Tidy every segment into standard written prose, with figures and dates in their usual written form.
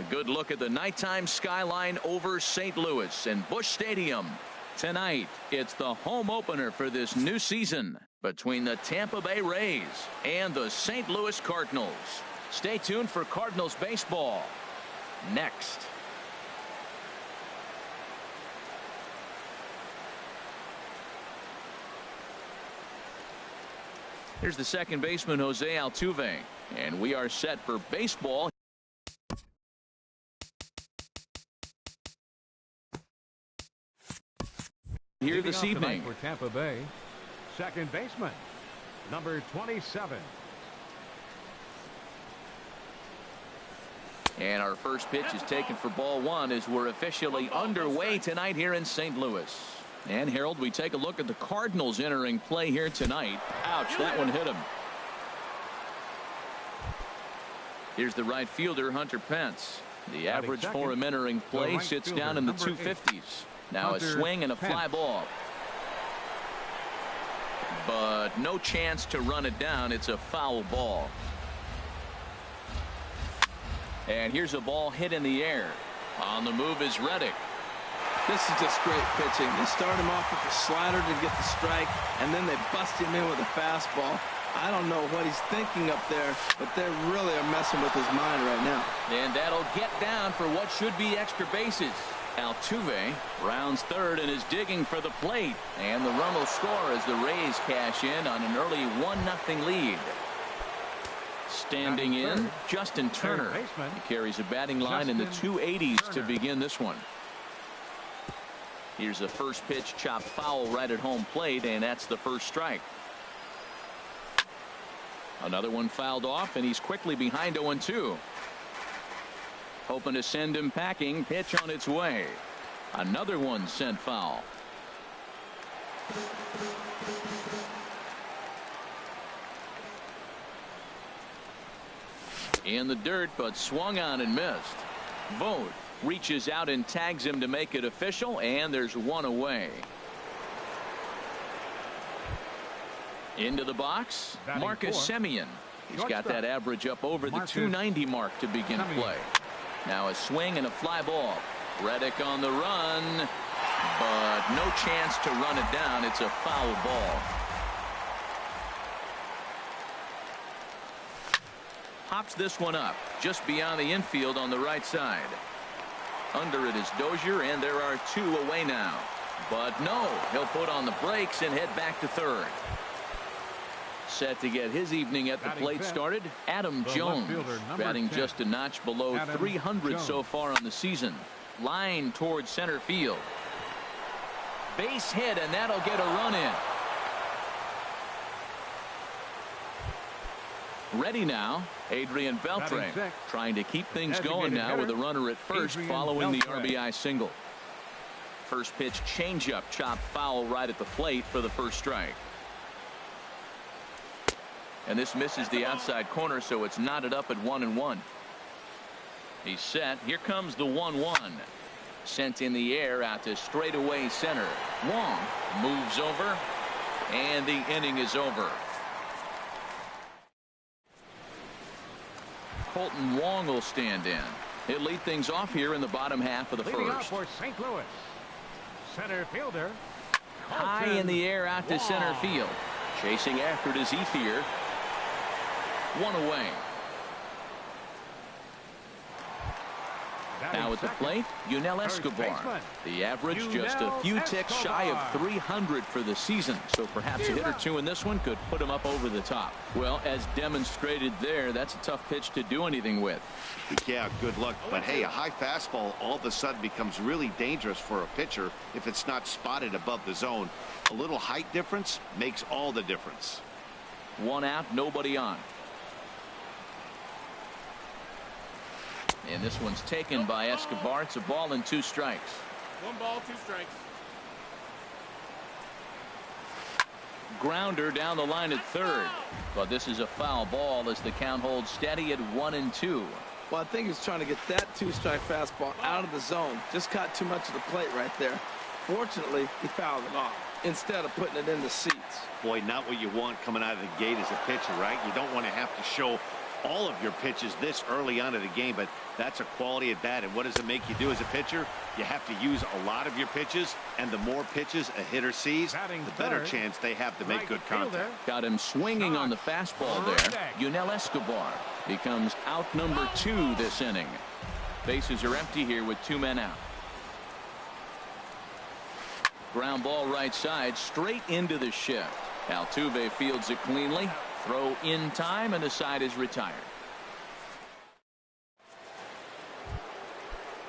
A good look at the nighttime skyline over St. Louis and Busch Stadium. Tonight, it's the home opener for this new season between the Tampa Bay Rays and the St. Louis Cardinals. Stay tuned for Cardinals baseball next. Here's the second baseman, Jose Altuve, and we are set for baseball. Here this evening for Tampa Bay, second baseman, number 27. And our first pitch is taken for ball one as we're officially underway tonight here in St. Louis. And Harold, we take a look at the Cardinals entering play here tonight. Ouch, that one hit him. Here's the right fielder, Hunter Pence. The average for him entering play sits down in the 250s. Now a swing and a fly ball. But no chance to run it down. It's a foul ball. And here's a ball hit in the air. On the move is Reddick. This is just great pitching. They start him off with a slider to get the strike, and then they bust him in with a fastball. I don't know what he's thinking up there, but they really are messing with his mind right now. And that'll get down for what should be extra bases. Altuve rounds third and is digging for the plate. And the run will score as the Rays cash in on an early 1-0 lead. Standing in, Justin Turner. He carries a batting line in the 280s to begin this one. Here's a first pitch chopped foul right at home plate, and that's the first strike. Another one fouled off, and he's quickly behind 0-2. Hoping to send him packing. Pitch on its way. Another one sent foul. In the dirt, but swung on and missed. Vogt reaches out and tags him to make it official, and there's one away. Into the box, Marcus Semien. He's got that average up over the 290 mark to begin play. Now a swing and a fly ball. Reddick on the run, but no chance to run it down. It's a foul ball. Hops this one up just beyond the infield on the right side. Under it is Dozier, and there are two away now. But no, he'll put on the brakes and head back to third. Set to get his evening at the plate started, Adam Jones, batting just a notch below 300 so far on the season. Line towards center field. Base hit, and that'll get a run in. Ready now, Adrian Beltre, trying to keep things going now with a runner at first following the RBI single. First pitch changeup chopped foul right at the plate for the first strike. And this misses the outside corner, so it's knotted up at 1-1. He's set. Here comes the 1-1. Sent in the air out to straightaway center. Wong moves over, and the inning is over. Colton Wong will stand in. He'll lead things off here in the bottom half of the first. For St. Louis, center fielder. High in the air out to center field. Chasing after it is Ethier. One away. Now at the plate, Yunel Escobar. The average just a few ticks shy of 300 for the season, so perhaps a hit or two in this one could put him up over the top. Well, as demonstrated there, that's a tough pitch to do anything with. Yeah, good luck. But hey, a high fastball all of a sudden becomes really dangerous for a pitcher if it's not spotted above the zone. A little height difference makes all the difference. One out, nobody on. And this one's taken by Escobar. It's a ball and 2 strikes. 1 ball, 2 strikes. Grounder down the line at third. But this is a foul ball as the count holds steady at 1-2. Well, I think he's trying to get that 2-strike fastball out of the zone. Just caught too much of the plate right there. Fortunately, he fouled it off instead of putting it in the seats. Boy, not what you want coming out of the gate as a pitcher, right? You don't want to have to show all of your pitches this early on in the game, but that's a quality at bat. And what does it make you do as a pitcher? You have to use a lot of your pitches, and the more pitches a hitter sees, the better chance they have to make good contact. Got him swinging on the fastball there. Yunel Escobar becomes out number 2 this inning. Bases are empty here with 2 men out. Ground ball right side, straight into the shift. Altuve fields it cleanly. Throw in time, and the side is retired.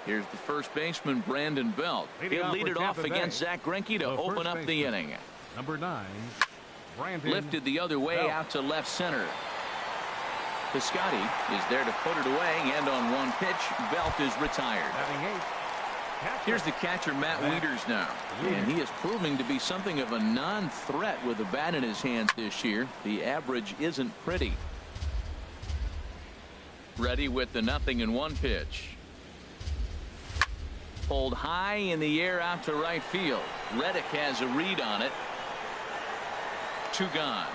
Here's the first baseman, Brandon Belt. He'll lead it off against Zach Greinke to open up the inning. Number 9, Brandon Lifted the other way out to left center. Piscotty is there to put it away, and on one pitch, Belt is retired. Here's the catcher, Matt Wieters, now. And he is proving to be something of a non-threat with a bat in his hands this year. The average isn't pretty. Ready with the 0-1 pitch. Pulled high in the air out to right field. Reddick has a read on it. 2 gone.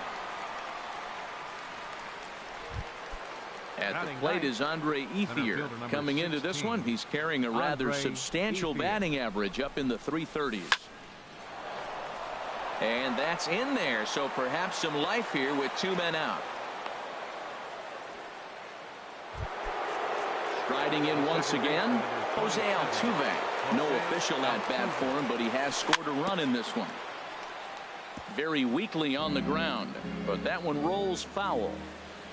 At the plate is Andre Ethier. Coming into this one, he's carrying a rather substantial batting average up in the 330s. And that's in there, so perhaps some life here with 2 men out. Striding in once again, Jose Altuve. No official at bat for him, but he has scored a run in this one. Very weakly on the ground, but that one rolls foul.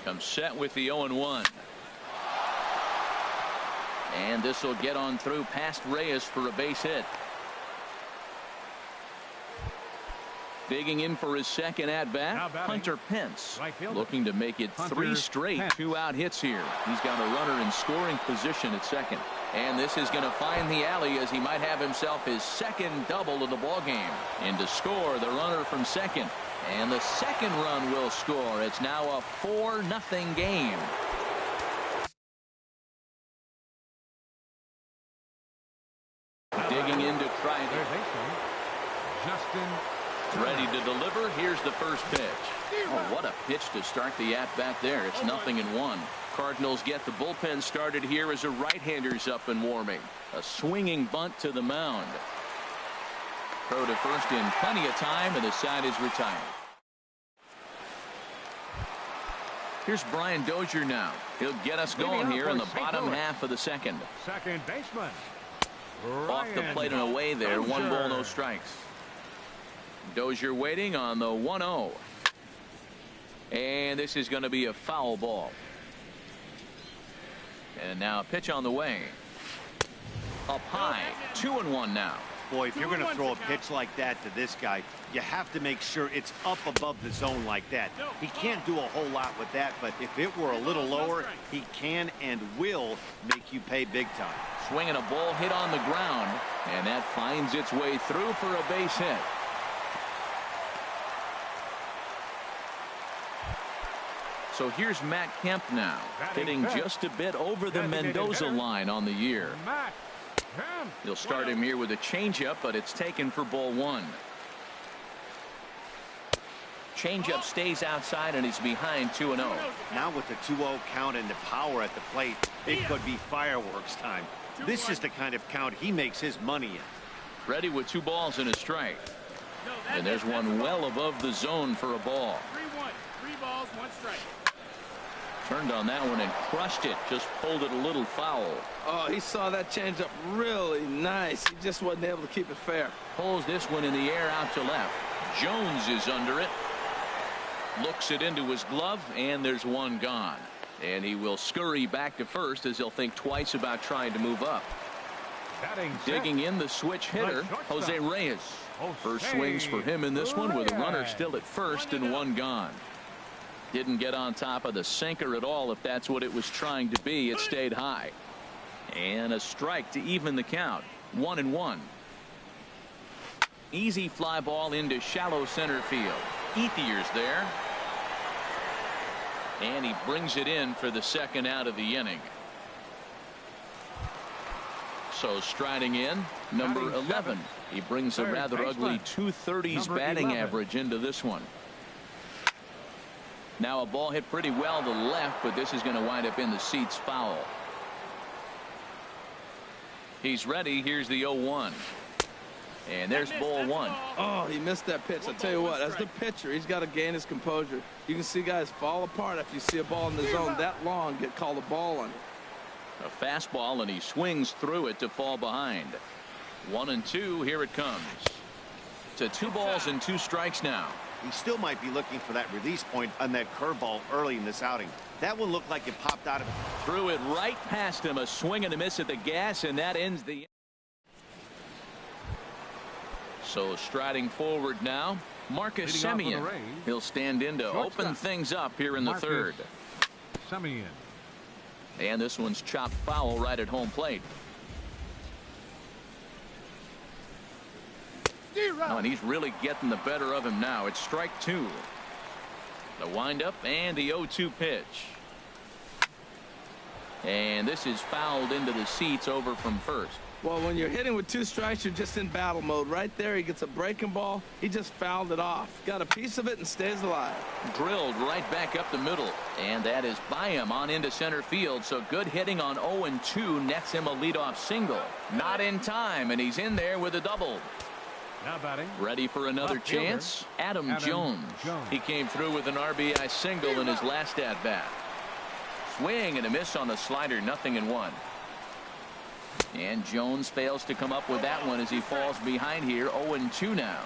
Comes set with the 0-1. And this will get on through past Reyes for a base hit. Digging in for his second at bat, Hunter Pence, looking to make it 3 straight 2-out hits here. He's got a runner in scoring position at second, and this is going to find the alley as he might have himself his second double of the ball game. And to score, the runner from second, and the second run will score. It's now a 4-0 game. Digging in to try it. Ready to deliver. Here's the first pitch. Oh, what a pitch to start the at-bat there. It's 0-1. Cardinals get the bullpen started here as a right-hander's up and warming. A swinging bunt to the mound. Throw to first in plenty of time, and the side is retired. Here's Brian Dozier now. He'll get us going here in the bottom half of the second. Second baseman. Off the plate and away there. 1 ball, no strikes. Dozier waiting on the 1-0. And this is going to be a foul ball. And now a pitch on the way. Up high. 2-1 now. Boy, if you're going to throw a pitch like that to this guy, you have to make sure it's up above the zone like that. He can't do a whole lot with that, but if it were a little lower, he can and will make you pay big time. Swinging a ball hit on the ground, and that finds its way through for a base hit. So here's Matt Kemp now, hitting just a bit over the Mendoza line on the year. He'll start him here with a changeup, but it's taken for ball 1. Changeup stays outside, and he's behind 2-0. Now with the 2-0 count and the power at the plate, it could be fireworks time. This is the kind of count he makes his money in. Ready with 2 balls and a strike. And there's one well above the zone for a ball. 3-1. 3 balls, 1 strike. Turned on that one and crushed it. Just pulled it a little foul. Oh, he saw that changeup really nice. He just wasn't able to keep it fair. Pulls this one in the air out to left. Jones is under it. Looks it into his glove, and there's one gone. And he will scurry back to first as he'll think twice about trying to move up. Digging in the switch hitter, Jose Reyes. First swings for him in this one with a runner still at first and 1 gone. Didn't get on top of the sinker at all. If that's what it was trying to be, it stayed high. And a strike to even the count. 1-1. Easy fly ball into shallow center field. Ethier's there. And he brings it in for the second out of the inning. So striding in, number 11. He brings a rather ugly 230s batting average into this one. Now a ball hit pretty well to the left, but this is going to wind up in the seats foul. He's ready. Here's the 0-1. And there's ball one. Oh, he missed that pitch. I tell you what, as the pitcher, he's got to gain his composure. You can see guys fall apart after you see a ball in the zone that long get called a ball on it. A fastball, and he swings through it to fall behind. 1-2. Here it comes. To 2 balls and 2 strikes now. He still might be looking for that release point on that curveball early in this outing. That one looked like it popped out of it. Threw it right past him. A swing and a miss at the gas, and that ends the. So striding forward now, Marcus Semien. He'll stand in to open things up here in the third. Semien. And this one's chopped foul right at home plate. Oh, and he's really getting the better of him now. It's strike 2. The windup and the 0-2 pitch. And this is fouled into the seats over from first. Well, when you're hitting with 2 strikes, you're just in battle mode. Right there, he gets a breaking ball. He just fouled it off. Got a piece of it and stays alive. Drilled right back up the middle. And that is by him on into center field. So good hitting on 0-2 nets him a leadoff single. Not in time, and he's in there with a double. Now batting. Ready for another chance? Adam Jones. He came through with an RBI single in his last at-bat. Swing and a miss on the slider, 0-1. And Jones fails to come up with that one as he falls behind here. 0-2 now.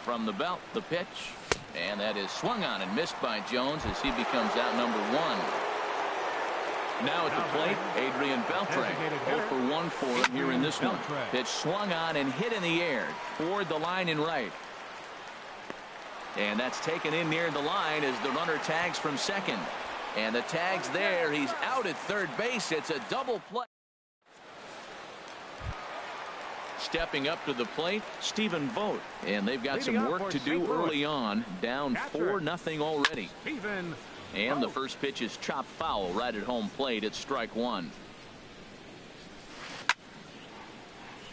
From the belt, the pitch. And that is swung on and missed by Jones as he becomes out number 1. Now at the plate, Adrian Beltre. 0 for 1 for him here in this one. Pitch swung on and hit in the air toward the line and right. And that's taken in near the line as the runner tags from second. And the tag's there. He's out at third base. It's a double play. Stepping up to the plate, Stephen Vogt. And they've got some work to do early on. Down 4-0 already. And the first pitch is chopped foul right at home plate. It's strike 1.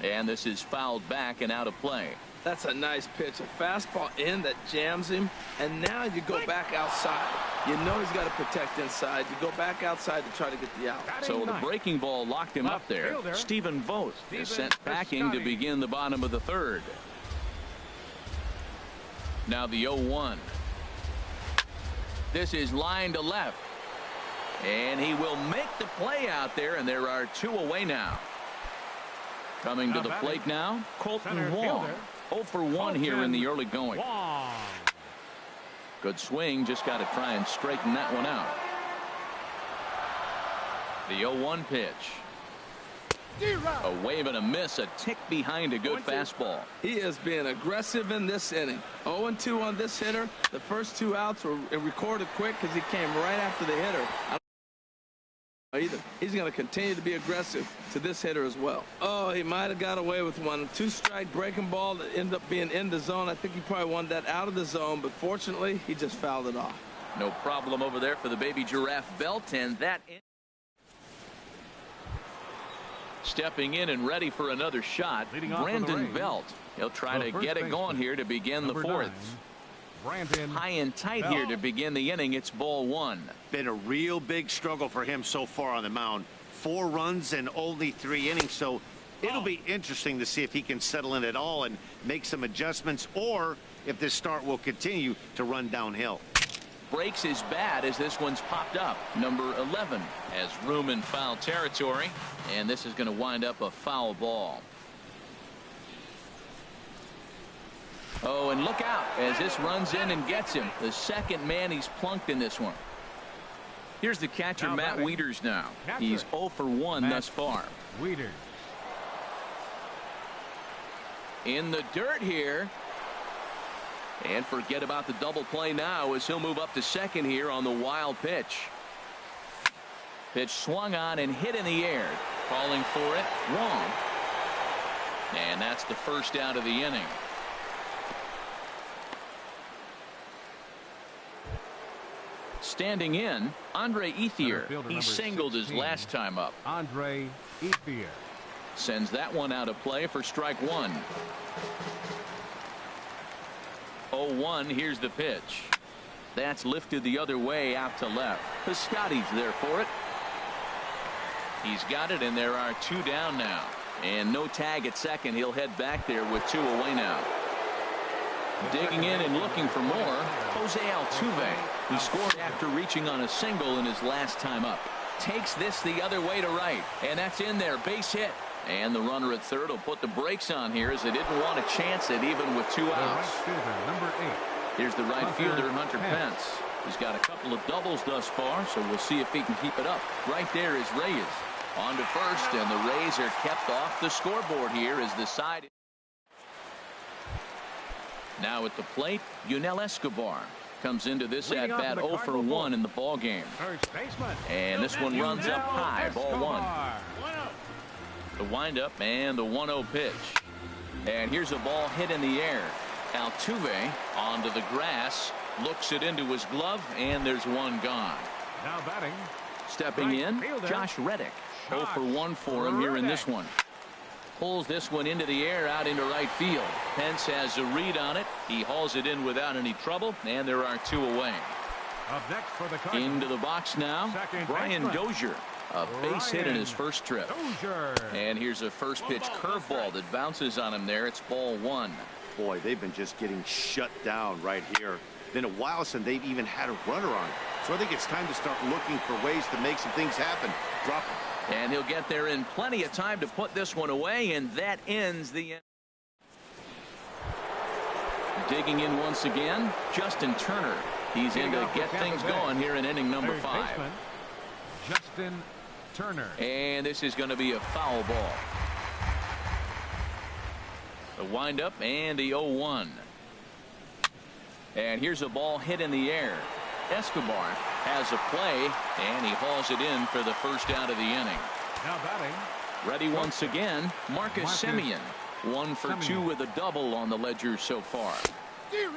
And this is fouled back and out of play. That's a nice pitch. A fastball in that jams him. And now you go back outside. You know he's got to protect inside. You go back outside to try to get the out. So the breaking ball locked him up there. Stephen Vogt is sent packing to begin the bottom of the third. Now the 0-1. This is line to left. And he will make the play out there, and there are 2 away now. Coming to the plate now, Colton Wong. 0 for 1 here in the early going. Good swing, just got to try and straighten that one out. The 0-1 pitch. A wave and a miss, a tick behind a good fastball. He is being aggressive in this inning. 0-2 on this hitter. The first 2 outs were recorded quick because he came right after the hitter. Either. He's going to continue to be aggressive to this hitter as well. Oh, he might have got away with one. 2-strike breaking ball that ended up being in the zone. I think he probably wanted that out of the zone, but fortunately, he just fouled it off. No problem over there for the baby giraffe belt, and that. Stepping in and ready for another shot, Brandon Belt. He'll try to get it going here to begin the 4th. High and tight here to begin the inning. It's ball 1. Been a real big struggle for him so far on the mound. 4 runs in only 3 innings, so it'll be interesting to see if he can settle in at all and make some adjustments, or if this start will continue to run downhill. Breaks his bat as this one's popped up. Number 11 has room in foul territory, and this is going to wind up a foul ball. Oh, and look out as this runs in and gets him. The second man he's plunked in this one. Here's the catcher, Matt Wieters now. He's 0 for 1 thus far. Wieters. In the dirt here. And forget about the double play now as he'll move up to second here on the wild pitch. Pitch swung on and hit in the air. Calling for it, Wong. And that's the first out of the inning. Standing in, Andre Ethier. He singled his last time up. Andre Ethier sends that one out of play for strike 1. 0-1. Here's the pitch. That's lifted the other way out to left. Piscotty's there for it. He's got it, and there are 2 down now. And no tag at second. He'll head back there with 2 away now. Digging in and looking for more, Jose Altuve. He scored after reaching on a single in his last time up. Takes this the other way to right, and that's in there. Base hit. And the runner at third will put the brakes on here as they didn't want to chance it even with 2 outs. Number 8. Here's the right fielder, Hunter Pence. He's got a couple of doubles thus far, so we'll see if he can keep it up. Right there is Reyes. On to first, and the Rays are kept off the scoreboard here as the side. Now at the plate, Yunel Escobar comes into this at bat 0 for 1 in the ball game. And this one runs up high, ball 1. The windup and the 1-0 pitch. And here's a ball hit in the air. Altuve onto the grass, looks it into his glove, and there's 1 gone. Now batting. Stepping in, Josh Reddick. 0 for 1 for him here in this one. Pulls this one into the air out into right field. Pence has a read on it. He hauls it in without any trouble, and there are 2 away. Up next for the Cardinals. Into the box now, Brian Dozier. A base hit in his first trip. And here's a first pitch curveball that bounces on him there. It's ball 1. Boy, they've been just getting shut down right here. Been a while since they've even had a runner on. So I think it's time to start looking for ways to make some things happen. Drop him. And he'll get there in plenty of time to put this one away, and that ends the inning. Digging in once again, Justin Turner. He's in to get things going here in inning number 5. Justin Turner. And this is going to be a foul ball. The windup and the 0-1. And here's a ball hit in the air. Escobar has a play, and he hauls it in for the first out of the inning. Now batting. Ready once again, Marcus Semien. 1 for 2 with a double on the ledger so far.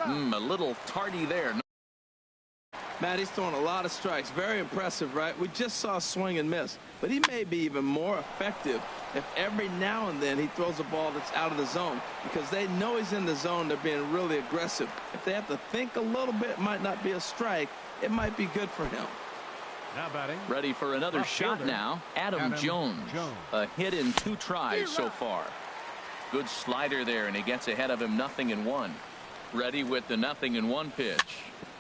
A little tardy there. Matt, he's throwing a lot of strikes. Very impressive, right? We just saw swing and miss, but he may be even more effective if every now and then he throws a ball that's out of the zone, because they know he's in the zone. They're being really aggressive. If they have to think a little bit, it might not be a strike. It might be good for him. Now batting. Ready for another shot now. Adam Jones. A hit in 2 tries so far. Good slider there, and he gets ahead of him 0-1. Ready with the 0-1 pitch.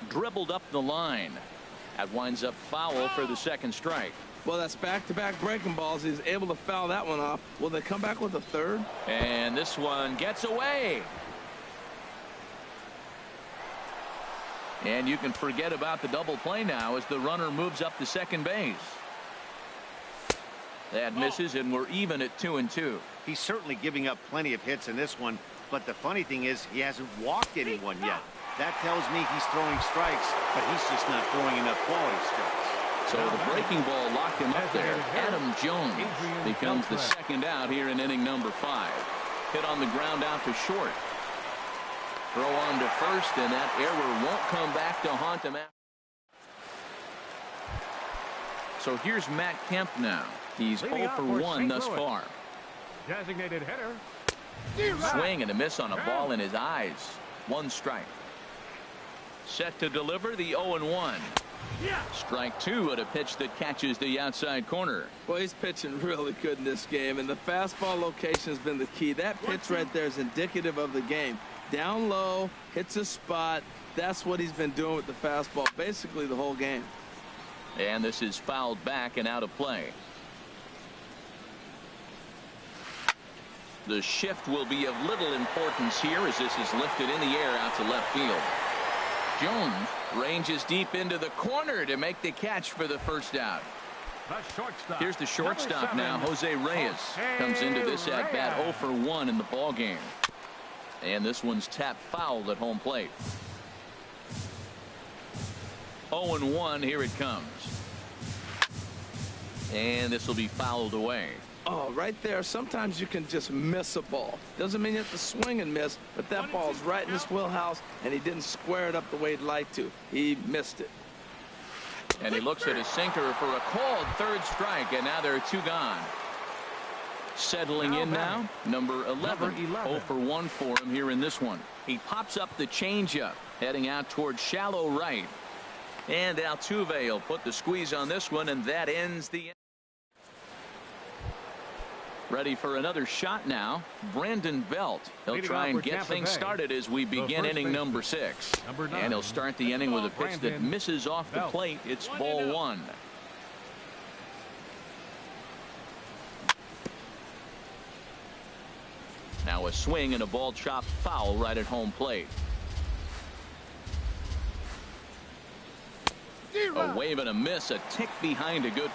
Dribbled up the line. That winds up foul for the second strike. Well, that's back-to-back breaking balls. He's able to foul that one off. Will they come back with a third? And this one gets away. And you can forget about the double play now as the runner moves up to second base. That misses, and we're even at 2-2. He's certainly giving up plenty of hits in this one, but the funny thing is he hasn't walked anyone yet. That tells me he's throwing strikes, but he's just not throwing enough quality strikes. So the breaking ball locked him up there. Adam Jones becomes the second out here in inning number 5. Hit on the ground out to short. Throw on to first, and that error won't come back to haunt him. So here's Matt Kemp now. He's 0 for 1 thus far. Designated hitter. Swing and a miss on a ball in his eyes. 1 strike. Set to deliver the 0-1. Strike 2 at a pitch that catches the outside corner. Well, he's pitching really good in this game, and the fastball location has been the key. That pitch right there is indicative of the game. Down low, hits a spot. That's what he's been doing with the fastball basically the whole game. And this is fouled back and out of play. The shift will be of little importance here as this is lifted in the air out to left field. Jones ranges deep into the corner to make the catch for the first out. Here's the shortstop now. Jose Reyes comes into this at bat 0 for 1 in the ball game. And this one's tapped foul at home plate. 0-1, here it comes. And this will be fouled away. Oh, right there, sometimes you can just miss a ball. Doesn't mean you have to swing and miss, but that ball's right in his wheelhouse, and he didn't square it up the way he'd like to. He missed it. And he looks at his sinker for a called third strike, and now there are 2 gone. Settling in now, number 11. 0 for 1 for him here in this one. He pops up the changeup, heading out towards shallow right. And Altuve will put the squeeze on this one, and that ends the. Ready for another shot now. Brandon Belt. He'll try and get things started as we begin inning number 6. And he'll start the inning with a pitch that misses off the plate. It's ball 1. Now a swing and a ball chopped foul right at home plate. A wave and a miss, a tick behind a good.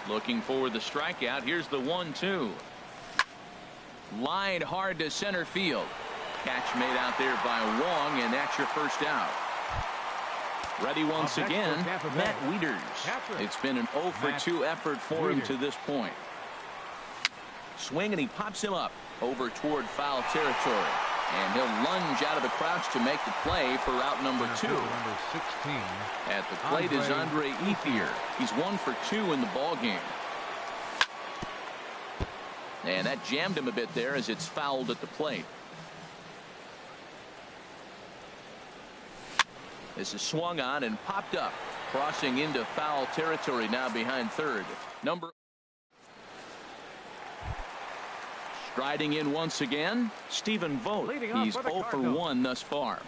Looking for the strikeout. Here's the 1-2. Line hard to center field. Catch made out there by Wong, and that's your first out. Ready once again, Matt Wieters. It's been an 0 for 2 effort for him to this point. Swing, and he pops him up over toward foul territory. And he'll lunge out of the crouch to make the play for route number 2. Number 16. At the plate is Andre Ethier. He's 1 for 2 in the ball game. And that jammed him a bit there as it's fouled at the plate. This is swung on and popped up, crossing into foul territory now behind third. Striding in once again, Stephen Vogt. He's 0 for 1 thus far.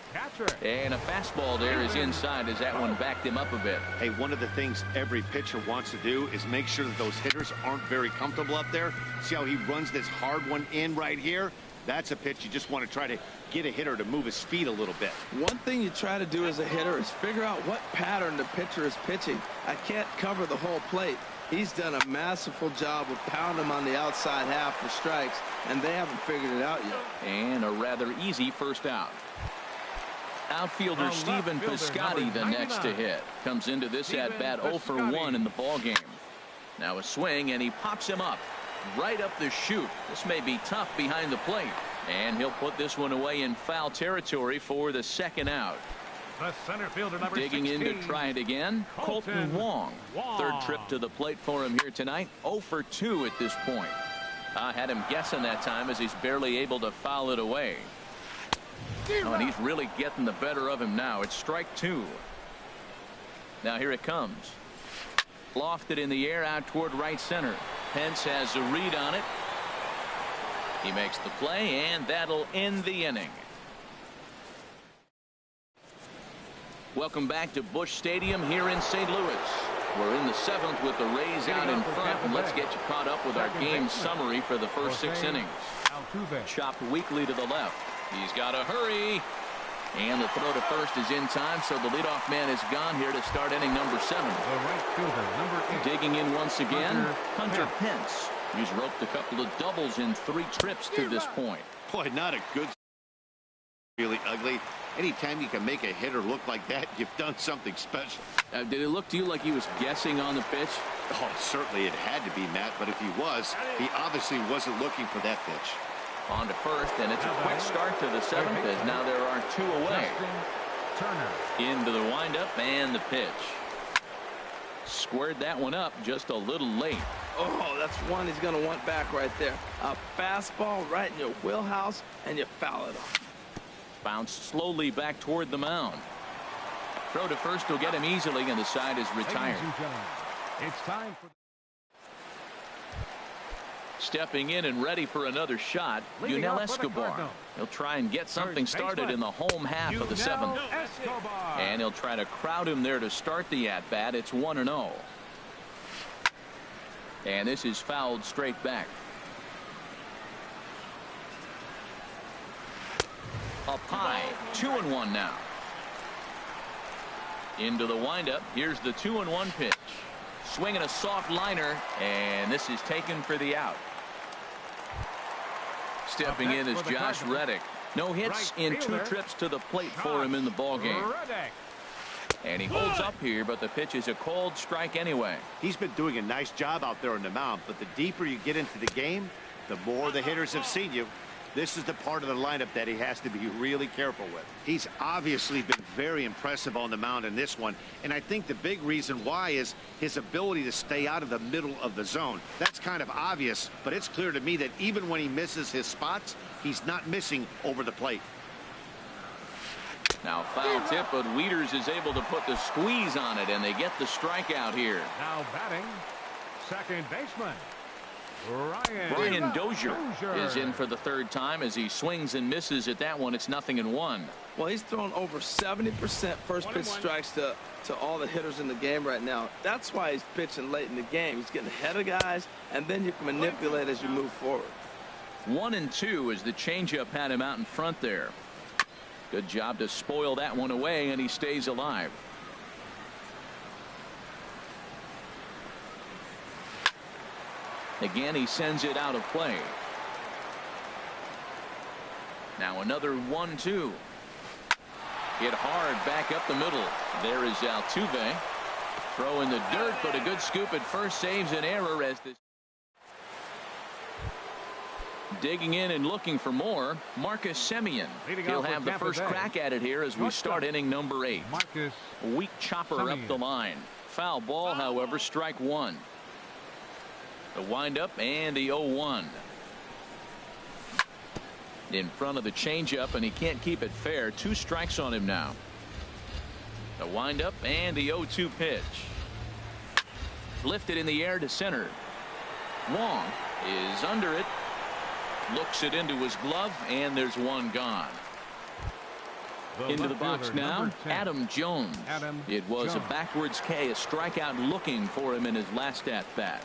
And a fastball there is inside as that one backed him up a bit. Hey, one of the things every pitcher wants to do is make sure that those hitters aren't very comfortable up there. See how he runs this hard one in right here? That's a pitch you just want to try to get a hitter to move his feet a little bit. One thing you try to do as a hitter is figure out what pattern the pitcher is pitching. I can't cover the whole plate. He's done a masterful job of pounding him on the outside half for strikes, and they haven't figured it out yet. And a rather easy first out. Outfielder Stephen Piscotty the next to hit. Comes into this at bat 0 for 1 in the ball game. Now a swing, and he pops him up right up the chute. This may be tough behind the plate, and he'll put this one away in foul territory for the second out. The center fielder, number Digging 16. in to try it again, Colton Wong. Third trip to the plate for him here tonight. 0 for 2 at this point. I had him guessing that time as he's barely able to foul it away. Oh, and he's really getting the better of him now. It's strike 2. Now here it comes. Lofted in the air out toward right center. Pence has a read on it. He makes the play, and that'll end the inning. Welcome back to Busch Stadium here in St. Louis. We're in the 7th with the Rays out in front, and let's get you caught up with our game summary for the first 6 innings. Chopped weakly to the left. He's got to hurry. And the throw to first is in time, so the leadoff man is gone here to start inning number 7. Digging in once again, Hunter Pence. He's roped a couple of doubles in 3 trips to this point. Boy, not a good. Really ugly. Anytime you can make a hitter look like that, you've done something special. Did it look to you like he was guessing on the pitch? Oh, certainly it had to be, Matt, but if he was, he obviously wasn't looking for that pitch. On to first, and it's a quick start to the 7th as now there are 2 away. Into the windup and the pitch. Squared that one up just a little late. Oh, that's one he's going to want back right there. A fastball right in your wheelhouse, and you foul it off. Bounced slowly back toward the mound. Throw to first will get him easily, and the side is retired. It's time for. Stepping in and ready for another shot, Yunel Escobar. He'll try and get something started in the home half of the 7th. And he'll try to crowd him there to start the at-bat. It's 1-0. And this is fouled straight back. Up high, 2-1 now. Into the windup. Here's the 2-1 pitch. Swinging a soft liner, and this is taken for the out. Stepping in is Josh Reddick. No hits in 2 trips to the plate for him in the ball game. And he holds up here, but the pitch is a cold strike anyway. He's been doing a nice job out there on the mound, but the deeper you get into the game, the more the hitters have seen you. This is the part of the lineup that he has to be really careful with. He's obviously been very impressive on the mound in this one, and I think the big reason why is his ability to stay out of the middle of the zone. That's kind of obvious, but it's clear to me that even when he misses his spots, he's not missing over the plate. Now foul tip, but Wieters is able to put the squeeze on it, and they get the strikeout here. Now batting, second baseman, Brian Dozier is in for the third time as he swings and misses at that one. It's 0-1. Well, he's thrown over 70% first pitch strikes to all the hitters in the game right now. That's why he's pitching late in the game. He's getting ahead of guys, and then you can manipulate as you move forward. 1-2 as the changeup had him out in front there. Good job to spoil that one away, and he stays alive. Again, he sends it out of play. Now another 1-2. Hit hard back up the middle. There is Altuve. Throw in the dirt, but a good scoop at first saves an error as this. Digging in and looking for more, Marcus Semien. He'll have the first crack at it here as we start inning number 8. A weak chopper up the line. Foul ball, however, strike one. The windup and the 0-1. In front of the changeup, and he can't keep it fair. 2 strikes on him now. The windup and the 0-2 pitch. Lifted in the air to center. Wong is under it. Looks it into his glove, and there's one gone. Into the box now, Adam Jones. It was a backwards K, a strikeout looking for him in his last at bat.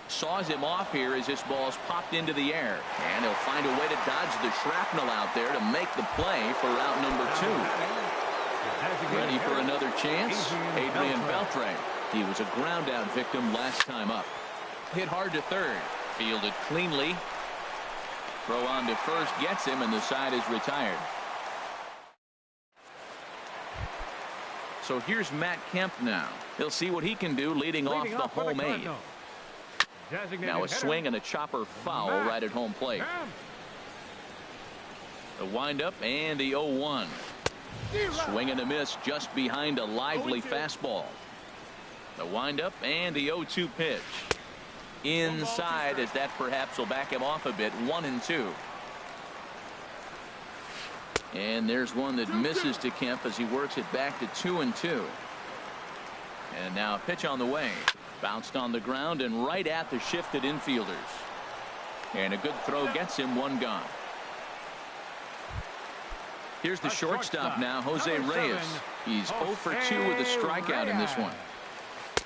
Saws him off here as this ball's popped into the air, and he'll find a way to dodge the shrapnel out there to make the play for out number 2. Ready for another chance? Adrian Beltre. He was a ground out victim last time up. Hit hard to third, fielded cleanly. Throw on to first gets him, and the side is retired. So here's Matt Kemp now. He'll see what he can do leading off the home 8. Now a swing and a chopper foul right at home plate. The windup and the 0-1. Swing and a miss just behind a lively fastball. The windup and the 0-2 pitch. Inside, as that perhaps will back him off a bit. 1-2. And there's one that misses to Kemp as he works it back to 2-2. And now a pitch on the way. Bounced on the ground and right at the shifted infielders. And a good throw gets him one gone. Here's the shortstop now, Jose Reyes. He's 0 for 2 with a strikeout in this one.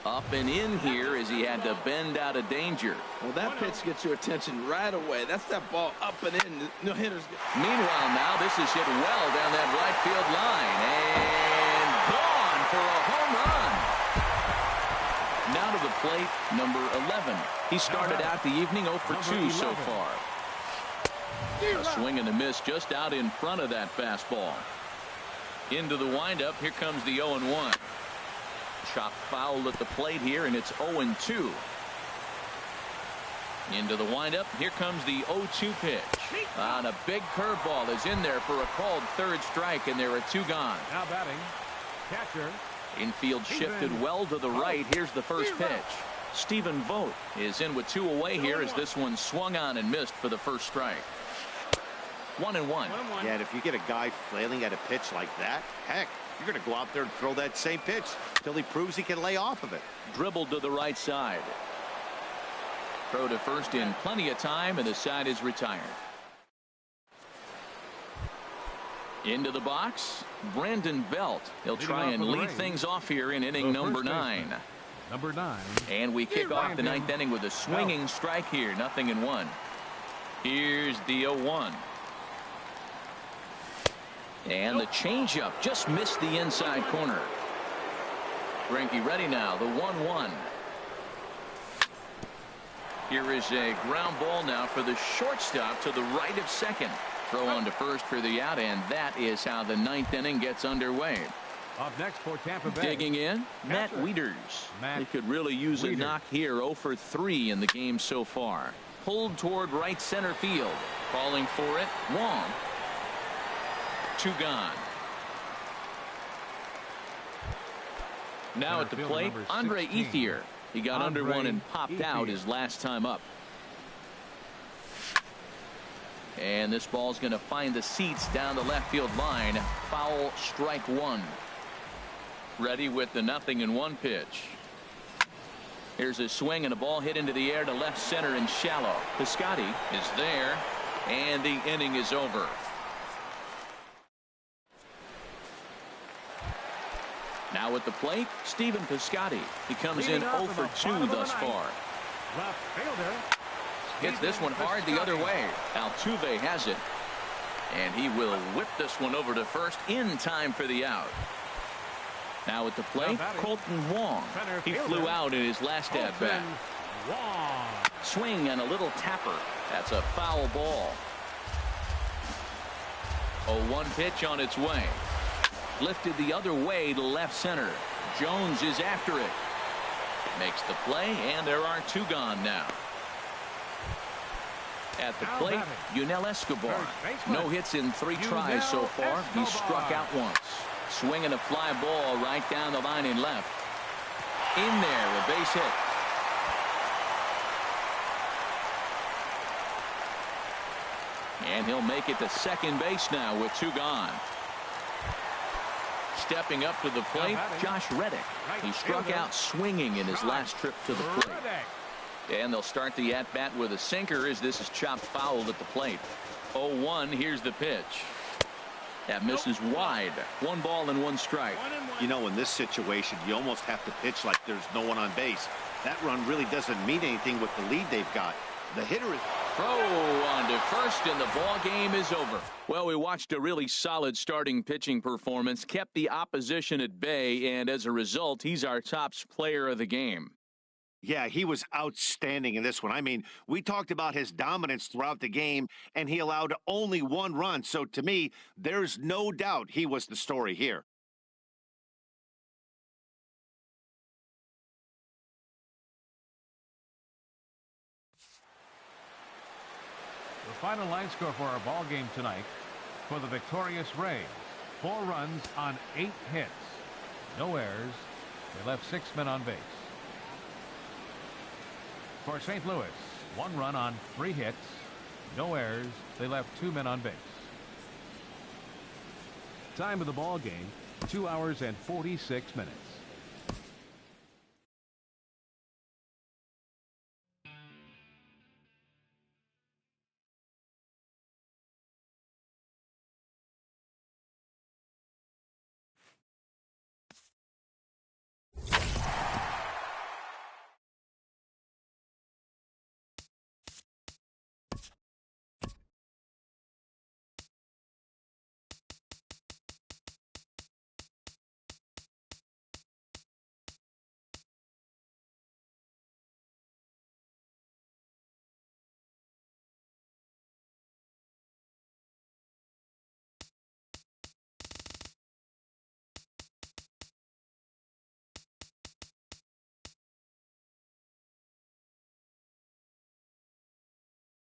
Up and in here as he had to bend out of danger. Well, that pitch gets your attention right away. That's that ball up and in. No hitters. Meanwhile, now this is hit well down that right field line. And gone for a home run. Now to the plate, number 11. He started out the evening 0 for 2 so far. A swing and a miss just out in front of that fastball. Into the windup. Here comes the 0-1. Chop foul at the plate here, and it's 0-2. Into the windup. Here comes the 0-2 pitch. On a big curveball is in there for a called third strike, and there are 2 gone. Now batting, catcher. Infield shifted well to the right. Here's the first pitch. Stephen Vogt is in with 2 away here as this one swung on and missed for the first strike. 1-1. Yeah, and if you get a guy flailing at a pitch like that, heck, you're going to go out there and throw that same pitch till he proves he can lay off of it. Dribbled to the right side. Throw to first in plenty of time, and the side is retired. Into the box, Brandon Belt. He'll try and lead things off here in inning number 9. Number 9. And we kick off the 9th inning with a swinging strike here. 0-1. Here's the 0-1. And the changeup just missed the inside corner. Greinke ready now. The 1-1. Here is a ground ball now for the shortstop to the right of second. Throw on to first for the out, and that is how the 9th inning gets underway. Up next for Tampa Bay. Digging in, Matt Wieters. He could really use a knock here. 0 for 3 in the game so far. Pulled toward right center field. Calling for it, Wong. 2 gone. Now at the plate, Andre Ethier. He got under one and popped out his last time up. And this ball's going to find the seats down the left field line. Foul, strike one. Ready with the 0-1 pitch. Here's a swing and a ball hit into the air to left center and shallow. Piscotty is there, and the inning is over. Now at the plate, Stephen Piscotty. He comes in 0 for 2 thus far. Left fielder. Hits this one hard the other way. Altuve has it, and he will whip this one over to first in time for the out. Now at the plate, Colton Wong. He flew out in his last at bat. Swing and a little tapper. That's a foul ball. 0-1 pitch on its way. Lifted the other way to left center. Jones is after it. Makes the play, and there are 2 gone now. At the plate, Yunel Escobar. No hits in 3 tries so far. He struck out once. Swinging a fly ball right down the line in left. In there, a base hit. And he'll make it to second base now with 2 gone. Stepping up to the plate, Josh Reddick. He struck out swinging in his last trip to the plate. And they'll start the at-bat with a sinker as this is chopped foul at the plate. 0-1, here's the pitch. That misses wide. 1 ball and 1 strike. You know, in this situation, you almost have to pitch like there's no one on base. That run really doesn't mean anything with the lead they've got. The hitter is... Throw on to first, and the ball game is over. Well, we watched a really solid starting pitching performance, kept the opposition at bay, and as a result, he's our top player of the game. Yeah, he was outstanding in this one. I mean, we talked about his dominance throughout the game, and he allowed only 1 run. So to me, there's no doubt he was the story here. The final line score for our ball game tonight for the victorious Rays. 4 runs on 8 hits. No errors. They left 6 men on base. For St. Louis, 1 run on 3 hits. No errors. They left 2 men on base. Time of the ball game, 2 hours and 46 minutes.